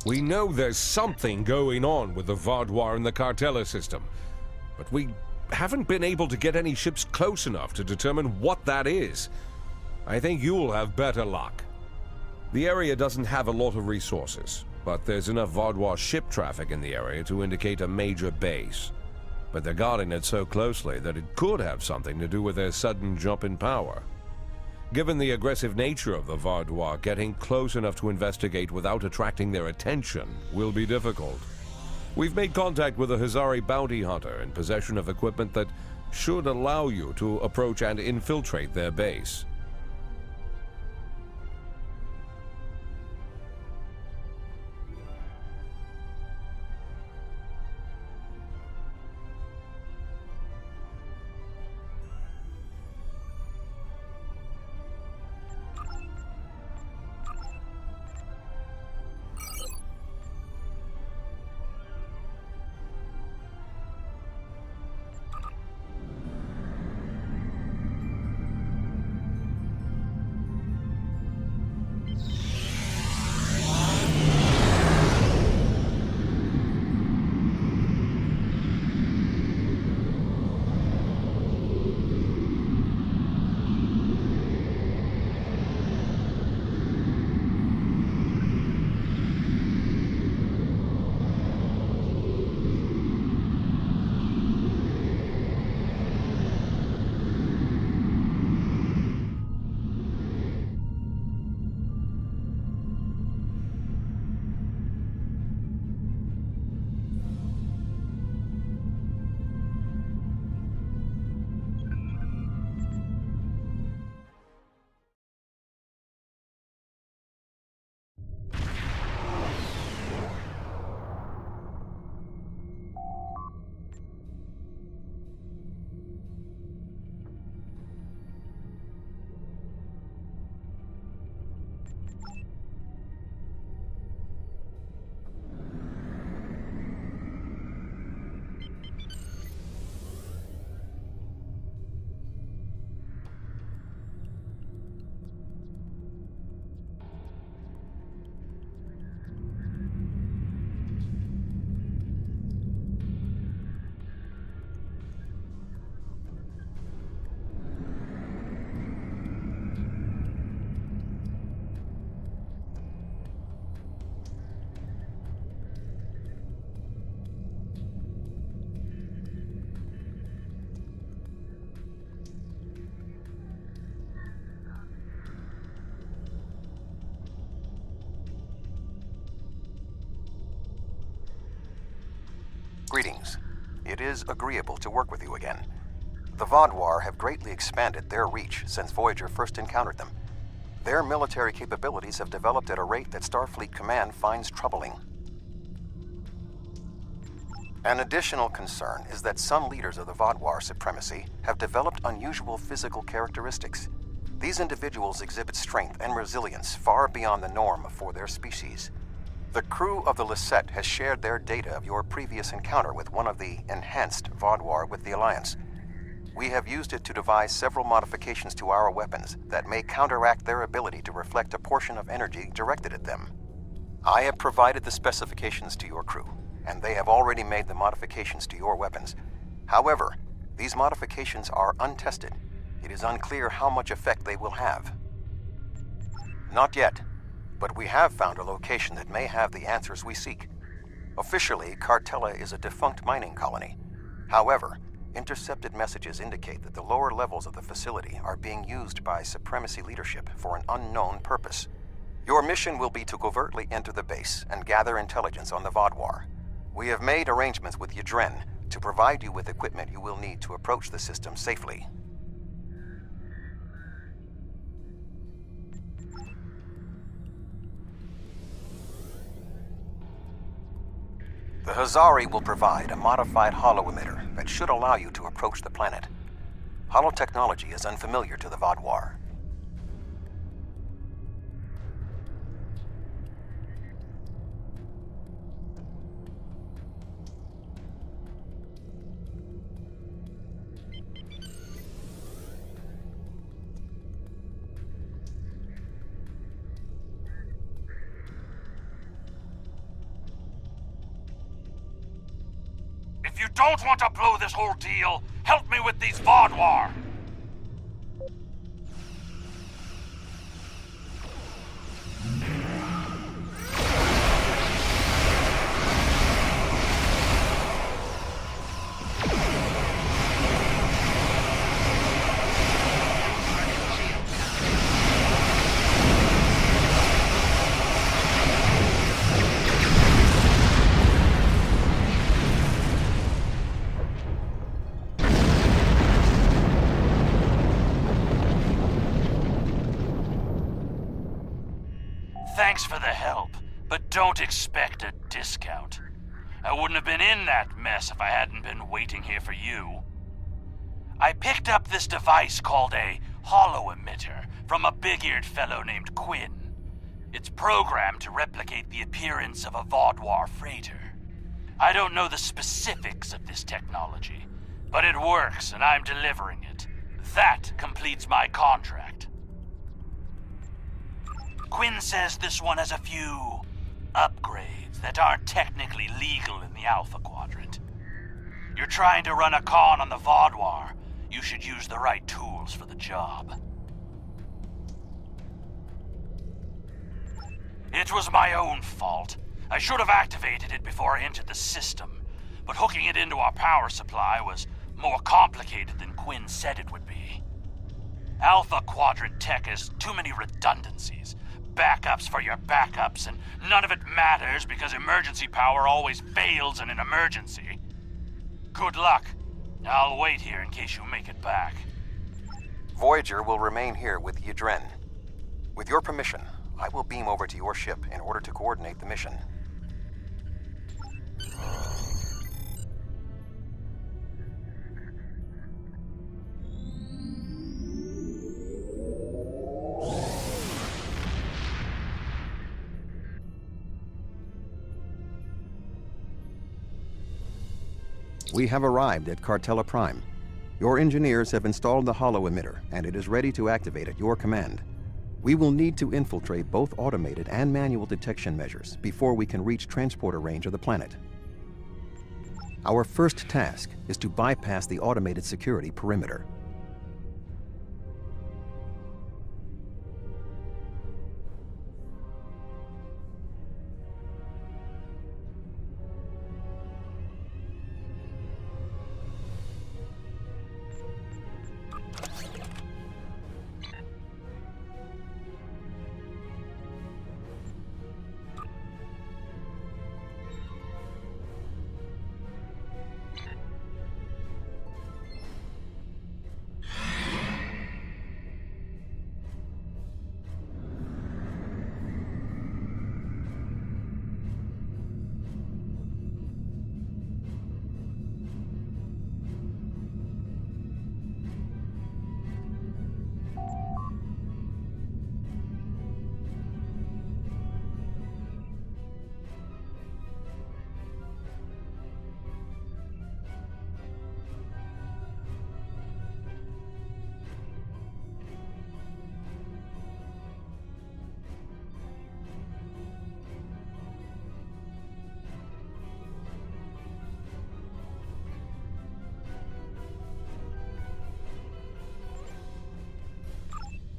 We know there's something going on with the Vaudois in the Cartella system, but we haven't been able to get any ships close enough to determine what that is. I think you'll have better luck. The area doesn't have a lot of resources, but there's enough Vaudois ship traffic in the area to indicate a major base. But they're guarding it so closely that it could have something to do with their sudden jump in power. Given the aggressive nature of the Vaudois, getting close enough to investigate without attracting their attention will be difficult. We've made contact with a Hazari bounty hunter in possession of equipment that should allow you to approach and infiltrate their base. Greetings. It is agreeable to work with you again. The Vaudois have greatly expanded their reach since Voyager first encountered them. Their military capabilities have developed at a rate that Starfleet Command finds troubling. An additional concern is that some leaders of the Vaudois supremacy have developed unusual physical characteristics. These individuals exhibit strength and resilience far beyond the norm for their species. The crew of the Deceit has shared their data of your previous encounter with one of the enhanced Vaudois with the Alliance. We have used it to devise several modifications to our weapons that may counteract their ability to reflect a portion of energy directed at them. I have provided the specifications to your crew, and they have already made the modifications to your weapons. However, these modifications are untested. It is unclear how much effect they will have. Not yet. But we have found a location that may have the answers we seek. Officially, Cartella is a defunct mining colony. However, intercepted messages indicate that the lower levels of the facility are being used by Supremacy leadership for an unknown purpose. Your mission will be to covertly enter the base and gather intelligence on the Vaudois. We have made arrangements with Yadren to provide you with equipment you will need to approach the system safely. The Hazari will provide a modified holo-emitter that should allow you to approach the planet. Holotechnology is unfamiliar to the Vaudois. don't want to blow this whole deal, help me with these Vaadwaur. Thanks for the help, but don't expect a discount. I wouldn't have been in that mess if I hadn't been waiting here for you. I picked up this device called a holo-emitter from a big-eared fellow named Quinn. It's programmed to replicate the appearance of a Vaadwaur freighter. I don't know the specifics of this technology, but it works and I'm delivering it. That completes my contract. Quinn says this one has a few upgrades that aren't technically legal in the Alpha Quadrant. You're trying to run a con on the Vaadwaur. You should use the right tools for the job. It was my own fault. I should have activated it before I entered the system, but hooking it into our power supply was more complicated than Quinn said it would be. Alpha Quadrant tech has too many redundancies. Backups for your backups, and none of it matters because emergency power always fails in an emergency. Good luck. I'll wait here in case you make it back. Voyager will remain here with Yadren. With your permission, I will beam over to your ship in order to coordinate the mission. We have arrived at Cartella Prime. Your engineers have installed the holo-emitter, and it is ready to activate at your command. We will need to infiltrate both automated and manual detection measures before we can reach transporter range of the planet. Our first task is to bypass the automated security perimeter.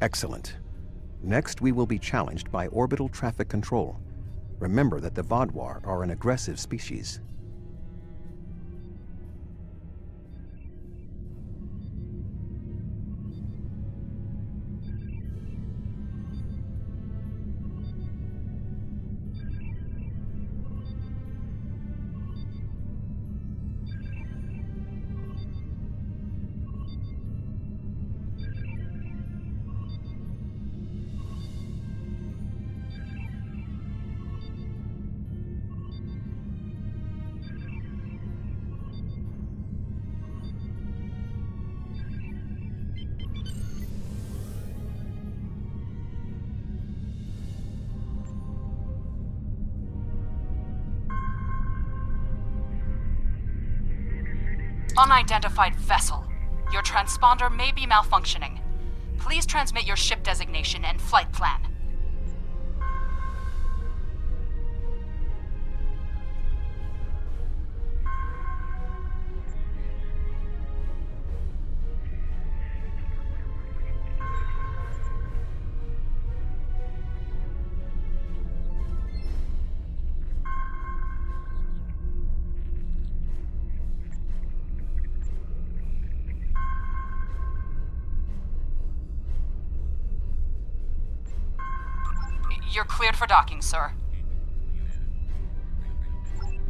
Excellent. Next, we will be challenged by orbital traffic control. Remember that the Vaadwaur are an aggressive species. Unidentified vessel. Your transponder may be malfunctioning. Please transmit your ship designation and flight plan. You're cleared for docking, sir.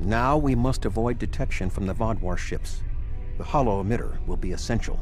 Now we must avoid detection from the Vodwar ships. The hollow emitter will be essential.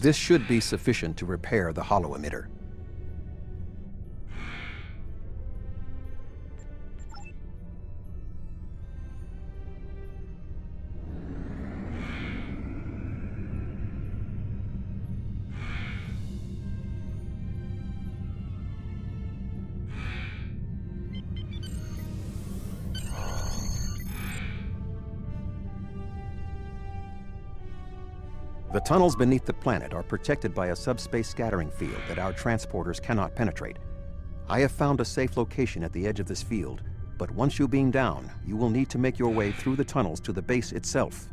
This should be sufficient to repair the hollow emitter. The tunnels beneath the planet are protected by a subspace scattering field that our transporters cannot penetrate. I have found a safe location at the edge of this field, but once you beam down, you will need to make your way through the tunnels to the base itself.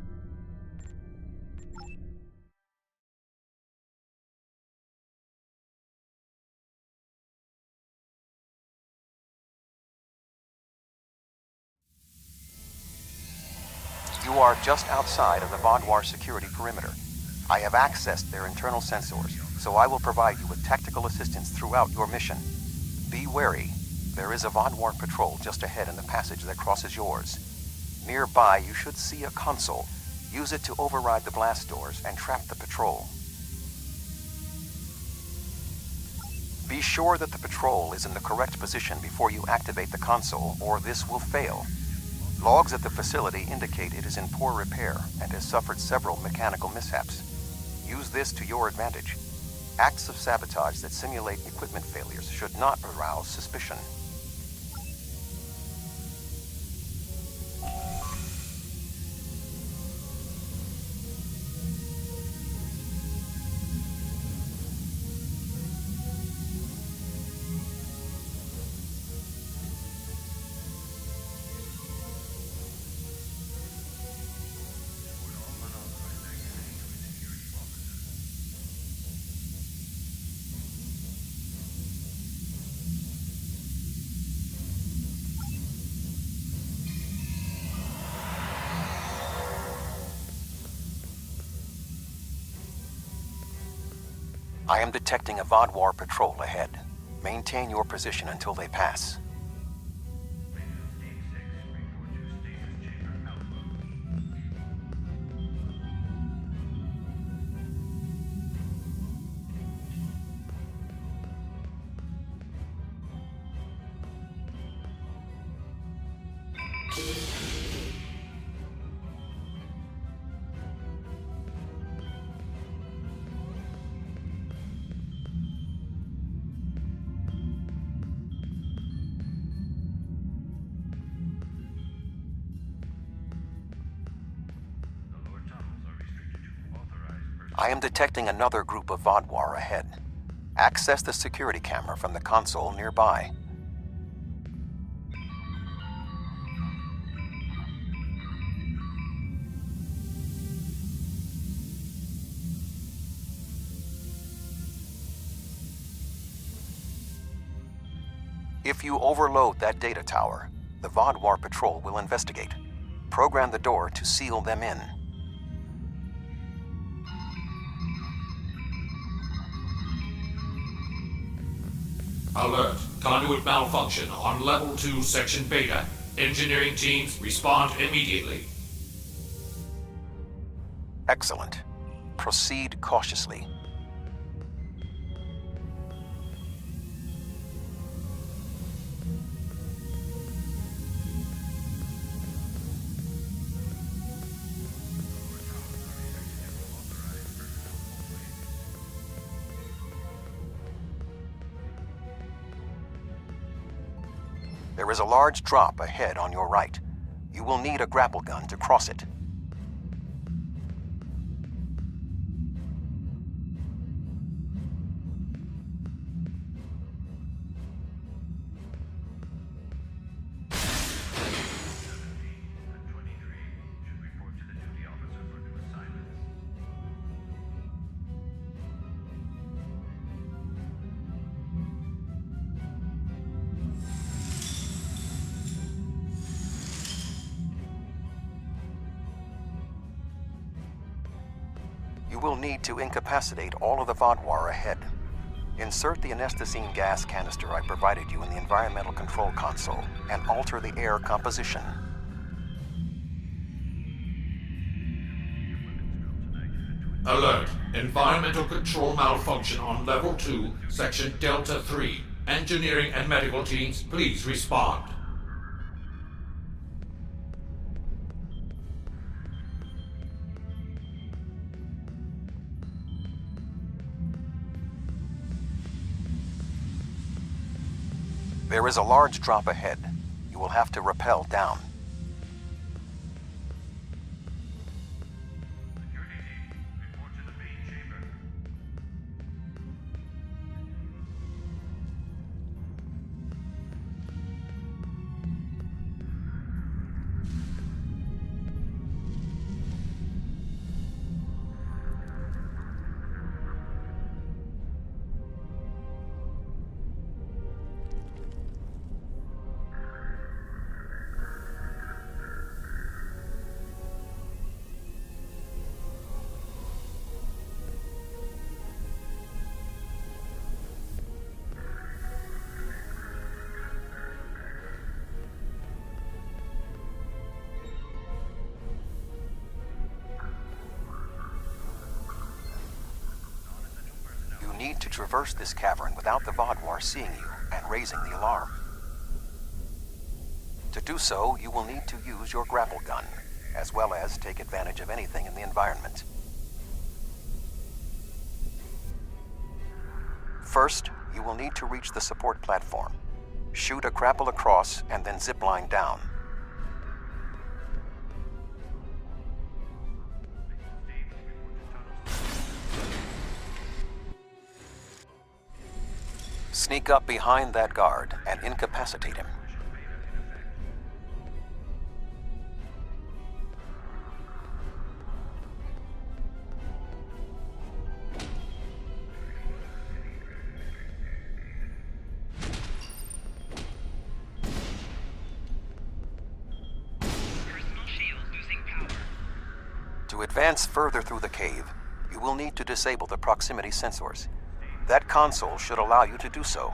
You are just outside of the Vodwar security perimeter. I have accessed their internal sensors, so I will provide you with tactical assistance throughout your mission. Be wary. There is a Vodwar patrol just ahead in the passage that crosses yours. Nearby, you should see a console. Use it to override the blast doors and trap the patrol. Be sure that the patrol is in the correct position before you activate the console, or this will fail. Logs at the facility indicate it is in poor repair and has suffered several mechanical mishaps. Use this to your advantage. Acts of sabotage that simulate equipment failures should not arouse suspicion. I am detecting a Vodwar patrol ahead. Maintain your position until they pass. I am detecting another group of Vodwar ahead. Access the security camera from the console nearby. If you overload that data tower, the Vodwar patrol will investigate. Program the door to seal them in. Alert. Conduit malfunction on Level 2, Section Beta. Engineering teams, respond immediately. Excellent. Proceed cautiously. There is a large drop ahead on your right. You will need a grapple gun to cross it. You will need to incapacitate all of the Vodwar ahead. Insert the anesthetine gas canister I provided you in the environmental control console and alter the air composition. Alert. Environmental control malfunction on Level 2, Section Delta 3. Engineering and medical teams, please respond. There is a large drop ahead. You will have to rappel down. You need to traverse this cavern without the Vodwar seeing you and raising the alarm. To do so, you will need to use your grapple gun, as well as take advantage of anything in the environment. First, you will need to reach the support platform. Shoot a grapple across and then zipline down. Sneak up behind that guard and incapacitate him. To advance further through the cave, you will need to disable the proximity sensors. That console should allow you to do so.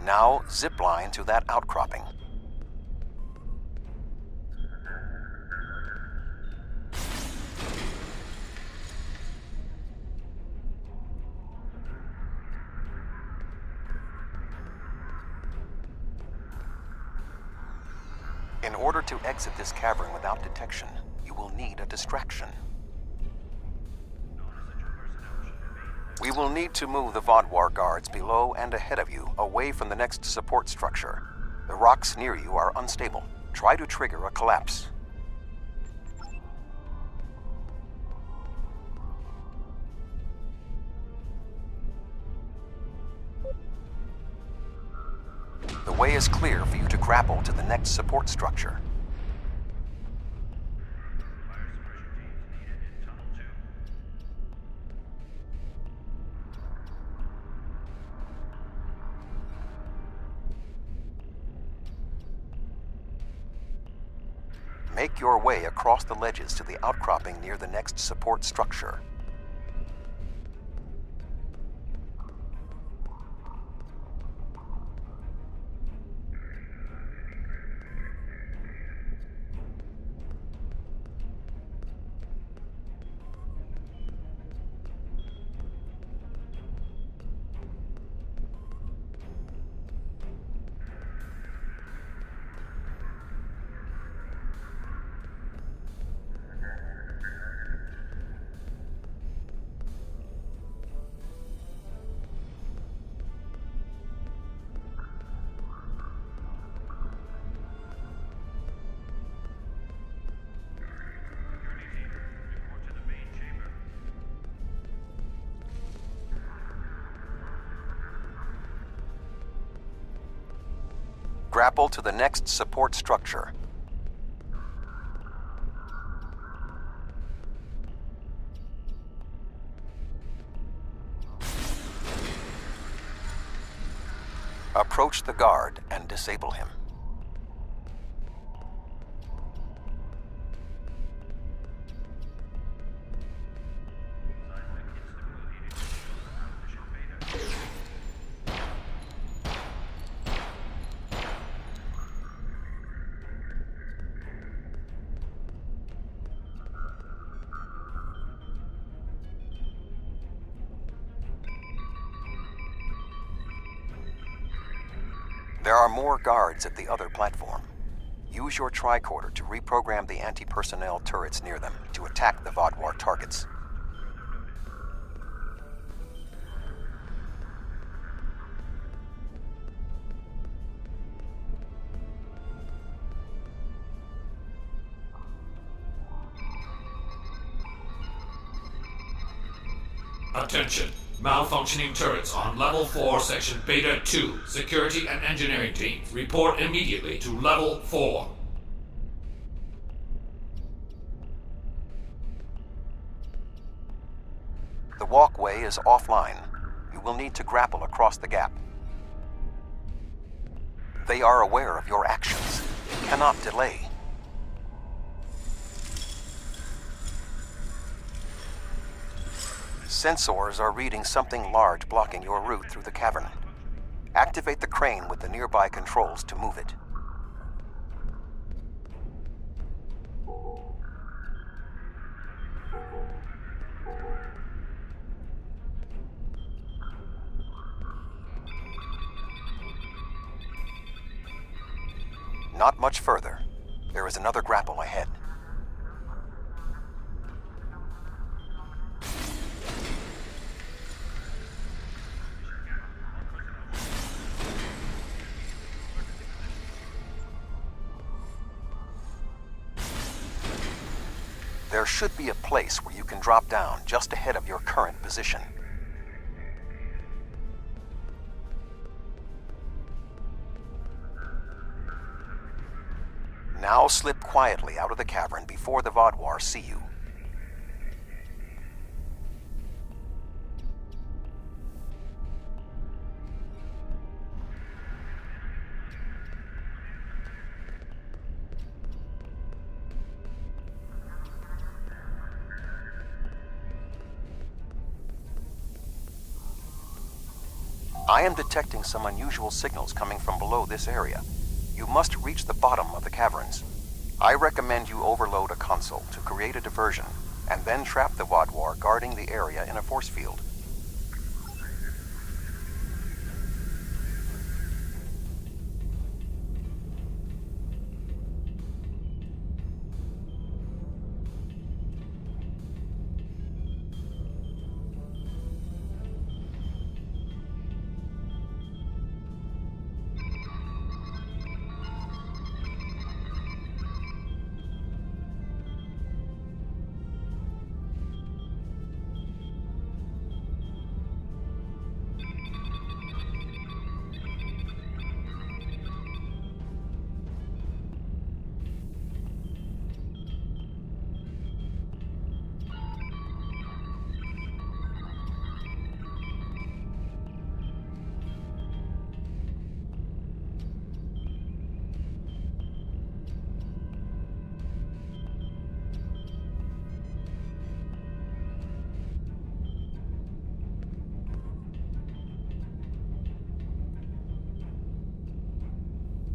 Now, zipline to that outcropping. In order to exit this cavern without detection, you will need a distraction. We will need to move the Vodwar guards below and ahead of you, away from the next support structure. The rocks near you are unstable. Try to trigger a collapse. The way is clear for you to grapple to the next support structure. Make your way across the ledges to the outcropping near the next support structure. Grapple to the next support structure. Approach the guard and disable him. There are more guards at the other platform. Use your tricorder to reprogram the anti-personnel turrets near them to attack the Vodwar targets. Attention. Malfunctioning turrets on Level 4, Section Beta 2. Security and engineering teams, report immediately to Level 4. The walkway is offline. You will need to grapple across the gap. They are aware of your actions. You cannot delay. Sensors are reading something large blocking your route through the cavern. Activate the crane with the nearby controls to move it. Not much further. There is another grapple ahead. There should be a place where you can drop down just ahead of your current position. Now slip quietly out of the cavern before the Vodwar see you. I am detecting some unusual signals coming from below this area. You must reach the bottom of the caverns. I recommend you overload a console to create a diversion, and then trap the Wadwar guarding the area in a force field.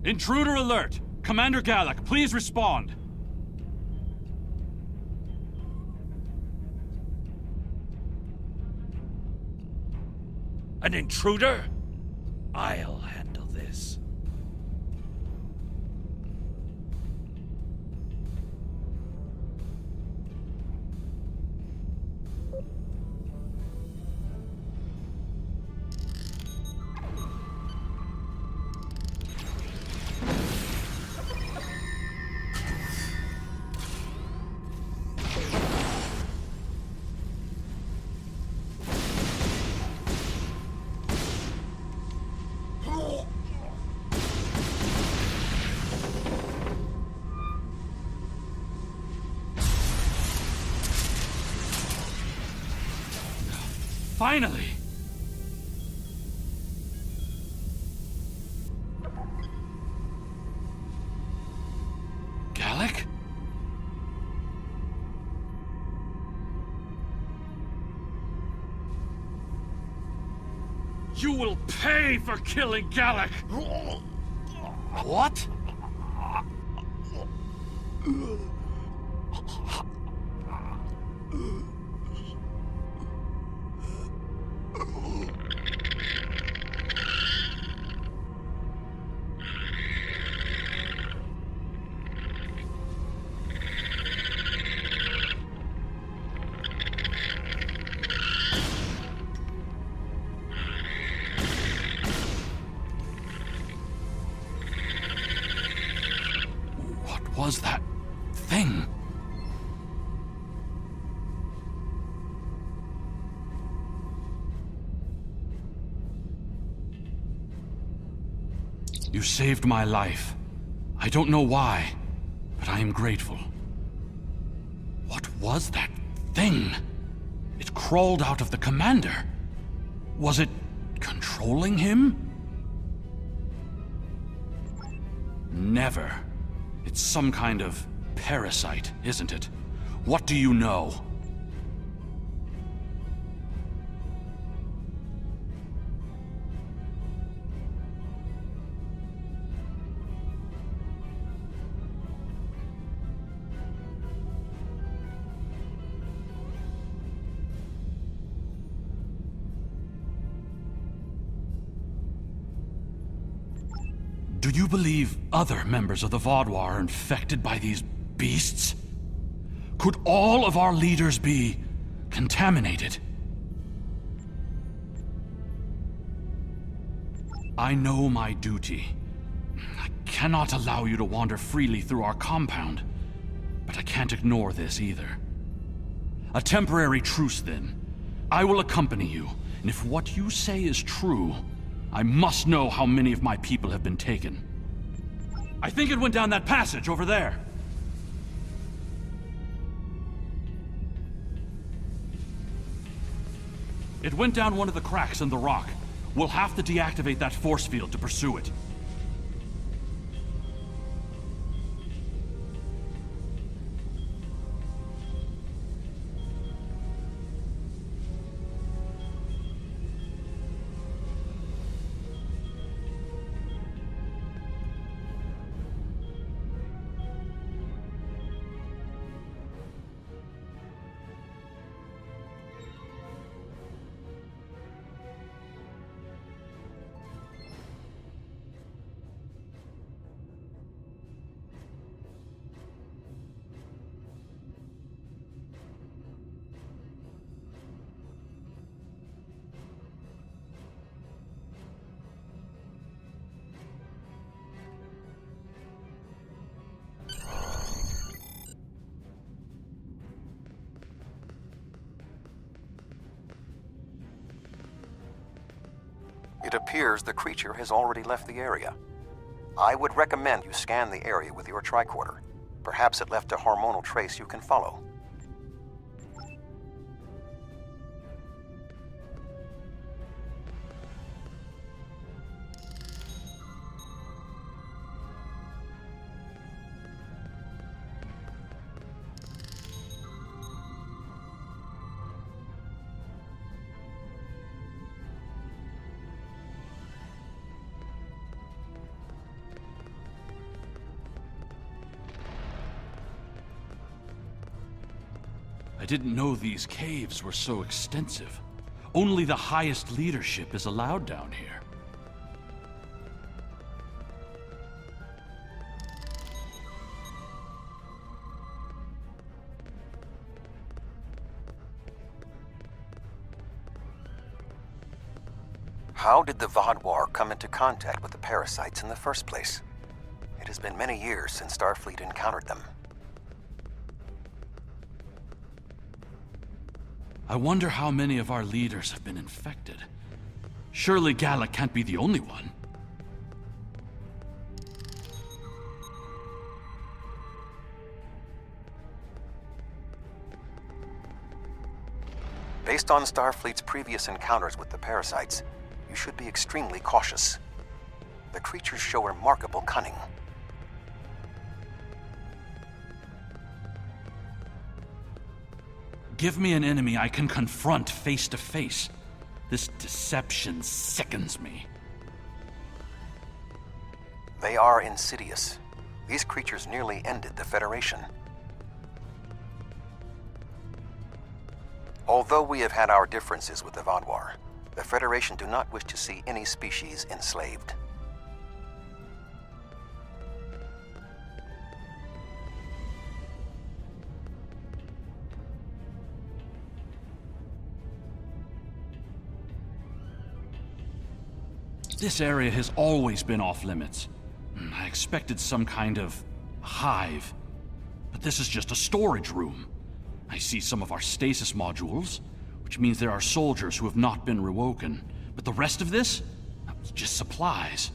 Intruder alert! Commander Galak, please respond! An intruder? I'll handle this. Finally! Galak? You will pay for killing Galak! What? What was that thing? You saved my life. I don't know why, but I am grateful. What was that thing? It crawled out of the commander. Was it controlling him? Never. It's some kind of parasite, isn't it? What do you know? Do you believe other members of the Wadwar are infected by these beasts? Could all of our leaders be contaminated? I know my duty. I cannot allow you to wander freely through our compound, but I can't ignore this either. A temporary truce, then. I will accompany you, and if what you say is true, I must know how many of my people have been taken. I think it went down that passage over there. It went down one of the cracks in the rock. We'll have to deactivate that force field to pursue it. It appears the creature has already left the area. I would recommend you scan the area with your tricorder. Perhaps it left a hormonal trace you can follow. I didn't know these caves were so extensive. Only the highest leadership is allowed down here. How did the Vodwar come into contact with the parasites in the first place? It has been many years since Starfleet encountered them. I wonder how many of our leaders have been infected. Surely Gala can't be the only one. Based on Starfleet's previous encounters with the parasites, you should be extremely cautious. The creatures show remarkable cunning. Give me an enemy I can confront face to face. This deception sickens me. They are insidious. These creatures nearly ended the Federation. Although we have had our differences with the Vodwar, the Federation do not wish to see any species enslaved. This area has always been off limits. I expected some kind of hive, but this is just a storage room. I see some of our stasis modules, which means there are soldiers who have not been rewoken. But the rest of this? It's just supplies.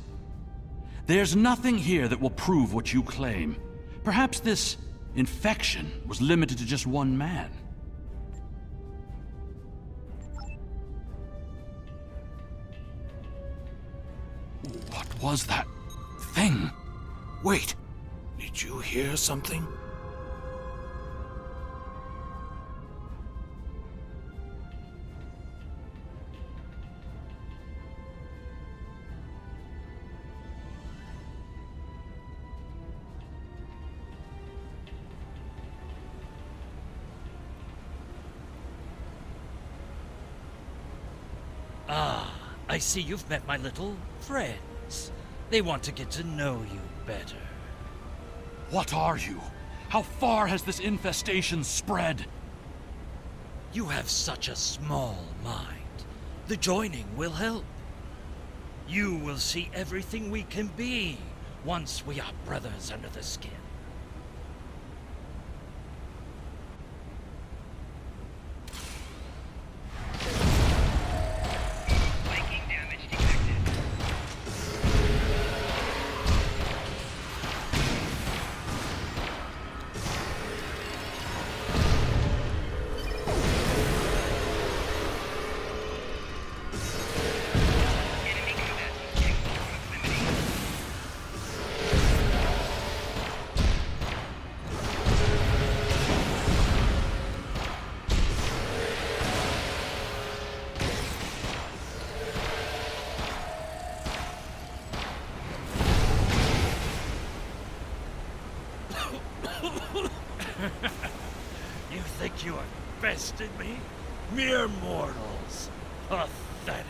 There's nothing here that will prove what you claim. Perhaps this infection was limited to just one man. What was that thing? Wait, did you hear something? I see you've met my little friends. They want to get to know you better. What are you? How far has this infestation spread? You have such a small mind. The joining will help. You will see everything we can be once we are brothers under the skin. You think you have bested me? Mere mortals. Pathetic.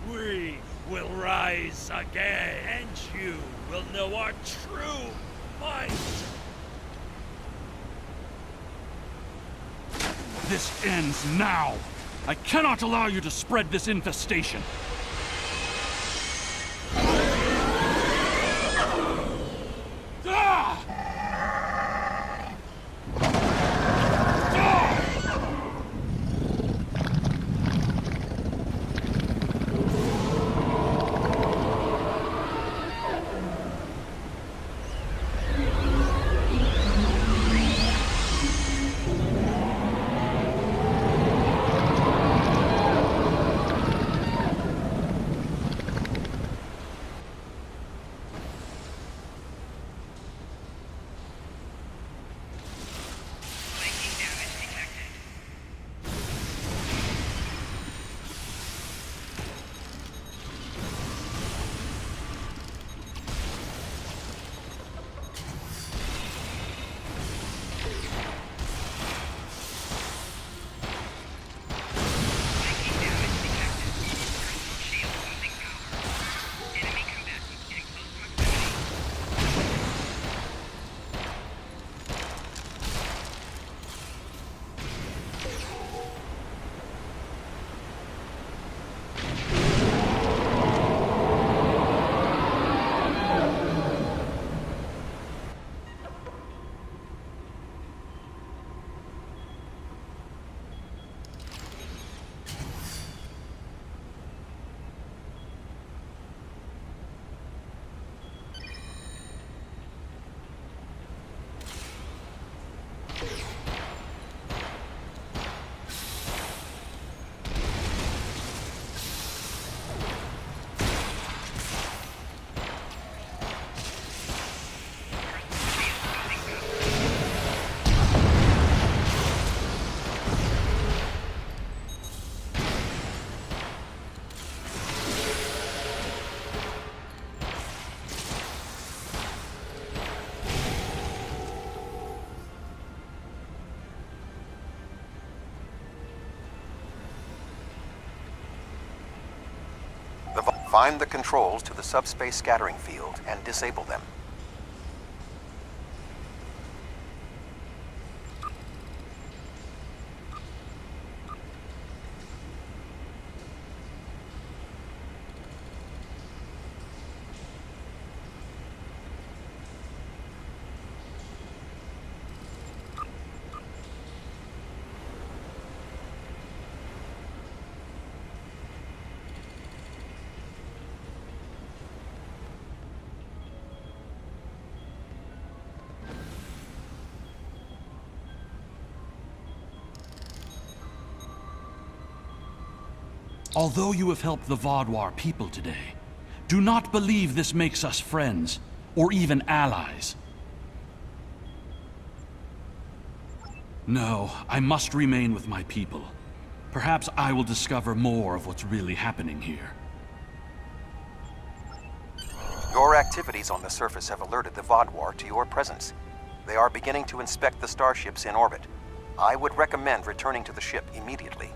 We will rise again, and you will know our true might. This ends now. I cannot allow you to spread this infestation. Find the controls to the subspace scattering field and disable them. Although you have helped the Vaadwaur people today, do not believe this makes us friends, or even allies. No, I must remain with my people. Perhaps I will discover more of what's really happening here. Your activities on the surface have alerted the Vaadwaur to your presence. They are beginning to inspect the starships in orbit. I would recommend returning to the ship immediately.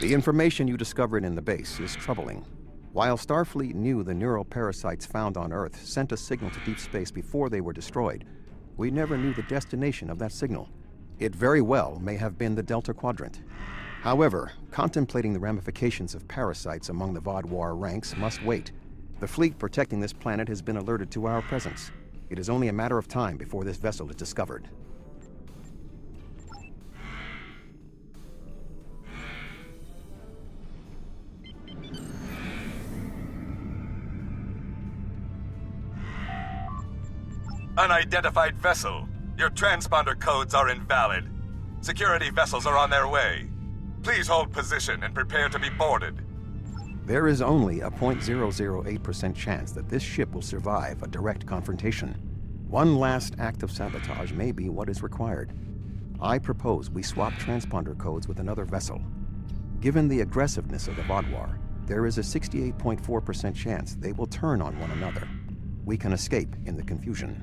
The information you discovered in the base is troubling. While Starfleet knew the neural parasites found on Earth sent a signal to deep space before they were destroyed, we never knew the destination of that signal. It very well may have been the Delta Quadrant. However, contemplating the ramifications of parasites among the Vaadwaur ranks must wait. The fleet protecting this planet has been alerted to our presence. It is only a matter of time before this vessel is discovered. Unidentified vessel. Your transponder codes are invalid. Security vessels are on their way. Please hold position and prepare to be boarded. There is only a 0.008% chance that this ship will survive a direct confrontation. One last act of sabotage may be what is required. I propose we swap transponder codes with another vessel. Given the aggressiveness of the Vaadwaur, there is a 68.4% chance they will turn on one another. We can escape in the confusion.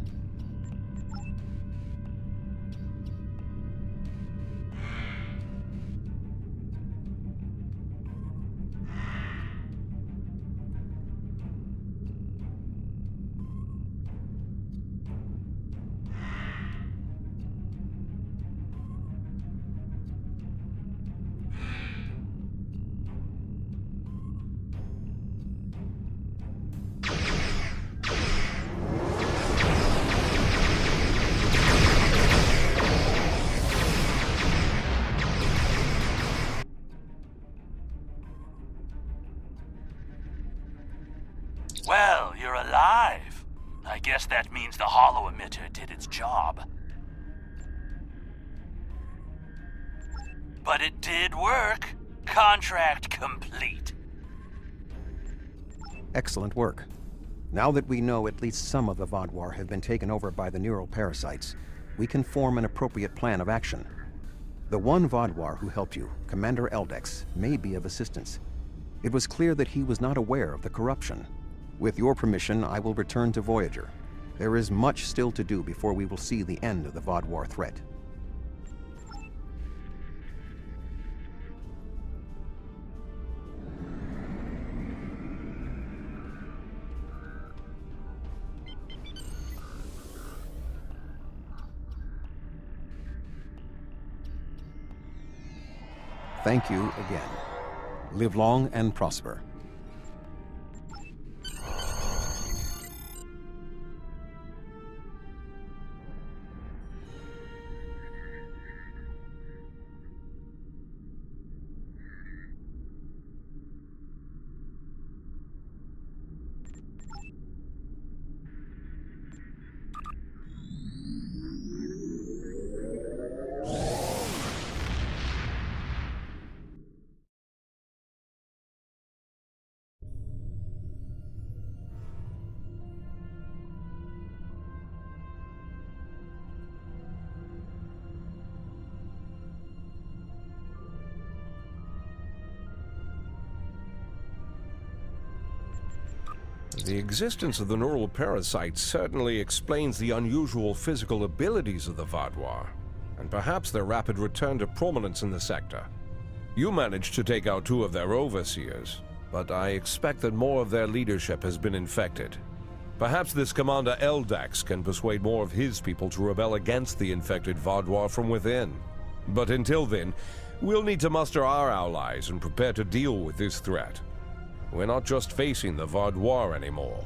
Well, you're alive. I guess that means the holo emitter did its job. But it did work. Contract complete. Excellent work. Now that we know at least some of the Vaadwaur have been taken over by the neural parasites, we can form an appropriate plan of action. The one Vaadwaur who helped you, Commander Eldex, may be of assistance. It was clear that he was not aware of the corruption. With your permission, I will return to Voyager. There is much still to do before we will see the end of the Vaadwaur threat. Thank you again. Live long and prosper. The existence of the neural parasites certainly explains the unusual physical abilities of the Vaadwaur, and perhaps their rapid return to prominence in the sector. You managed to take out 2 of their overseers, but I expect that more of their leadership has been infected. Perhaps this Commander Eldax can persuade more of his people to rebel against the infected Vaadwaur from within. But until then, we'll need to muster our allies and prepare to deal with this threat. We're not just facing the Vaadwaur anymore.